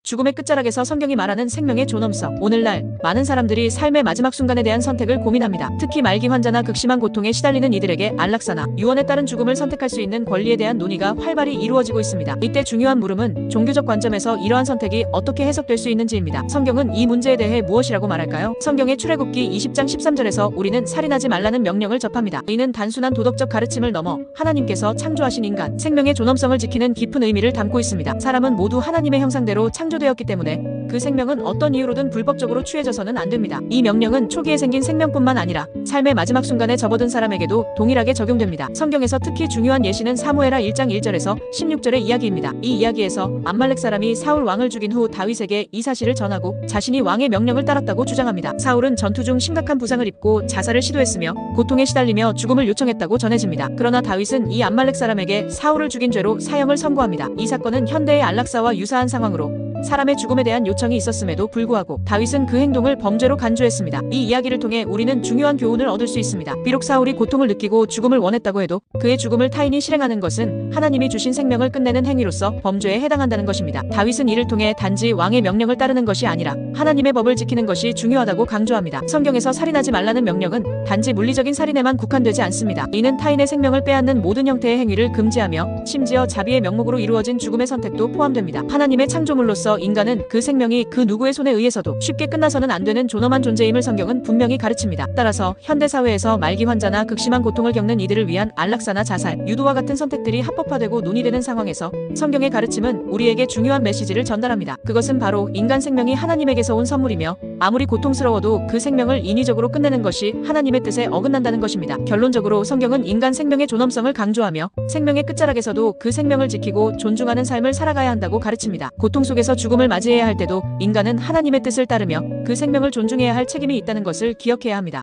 죽음의 끝자락에서 성경이 말하는 생명의 존엄성. 오늘날 많은 사람들이 삶의 마지막 순간에 대한 선택을 고민합니다. 특히 말기 환자나 극심한 고통에 시달리는 이들에게 안락사나 유언에 따른 죽음을 선택할 수 있는 권리에 대한 논의가 활발히 이루어지고 있습니다. 이때 중요한 물음은 종교적 관점에서 이러한 선택이 어떻게 해석될 수 있는지입니다. 성경은 이 문제에 대해 무엇이라고 말할까요? 성경의 출애굽기 20장 13절에서 우리는 살인하지 말라는 명령을 접합니다. 이는 단순한 도덕적 가르침을 넘어 하나님께서 창조하신 인간, 생명의 존엄성을 지키는 깊은 의미를 담고 있습니다. 사람은 모두 하나님의 형상대로 창조되었기 때문에 그 생명은 어떤 이유로든 불법적으로 취해져서는 안 됩니다. 이 명령은 초기에 생긴 생명뿐만 아니라 삶의 마지막 순간에 접어든 사람에게도 동일하게 적용됩니다. 성경에서 특히 중요한 예시는 사무엘하 1장 1절에서 16절의 이야기입니다. 이 이야기에서 암말렉 사람이 사울 왕을 죽인 후 다윗에게 이 사실을 전하고 자신이 왕의 명령을 따랐다고 주장합니다. 사울은 전투 중 심각한 부상을 입고 자살을 시도했으며 고통에 시달리며 죽음을 요청했다고 전해집니다. 그러나 다윗은 이 암말렉 사람에게 사울을 죽인 죄로 사형을 선고합니다. 이 사건은 현대의 안락사와 유사한 상황으로 사람의 죽음에 대한 요청이 있었음에도 불구하고 다윗은 그 행동을 범죄로 간주했습니다. 이 이야기를 통해 우리는 중요한 교훈을 얻을 수 있습니다. 비록 사울이 고통을 느끼고 죽음을 원했다고 해도 그의 죽음을 타인이 실행하는 것은 하나님이 주신 생명을 끝내는 행위로서 범죄에 해당한다는 것입니다. 다윗은 이를 통해 단지 왕의 명령을 따르는 것이 아니라 하나님의 법을 지키는 것이 중요하다고 강조합니다. 성경에서 살인하지 말라는 명령은 단지 물리적인 살인에만 국한되지 않습니다. 이는 타인의 생명을 빼앗는 모든 형태의 행위를 금지하며 심지어 자비의 명목으로 이루어진 죽음의 선택도 포함됩니다. 하나님의 창조물로서 인간은 그 생명이 그 누구의 손에 의해서도 쉽게 끝나서는 안 되는 존엄한 존재임을 성경은 분명히 가르칩니다. 따라서 현대사회에서 말기 환자나 극심한 고통을 겪는 이들을 위한 안락사나 자살, 유도와 같은 선택들이 합법화되고 논의되는 상황에서 성경의 가르침은 우리에게 중요한 메시지를 전달합니다. 그것은 바로 인간 생명이 하나님에게서 온 선물이며 아무리 고통스러워도 그 생명을 인위적으로 끝내는 것이 하나님의 뜻에 어긋난다는 것입니다. 결론적으로 성경은 인간 생명의 존엄성을 강조하며 생명의 끝자락에서도 그 생명을 지키고 존중하는 삶을 살아가야 한다고 가르칩니다. 고통 속에서 죽음을 맞이해야 할 때도 인간은 하나님의 뜻을 따르며 그 생명을 존중해야 할 책임이 있다는 것을 기억해야 합니다.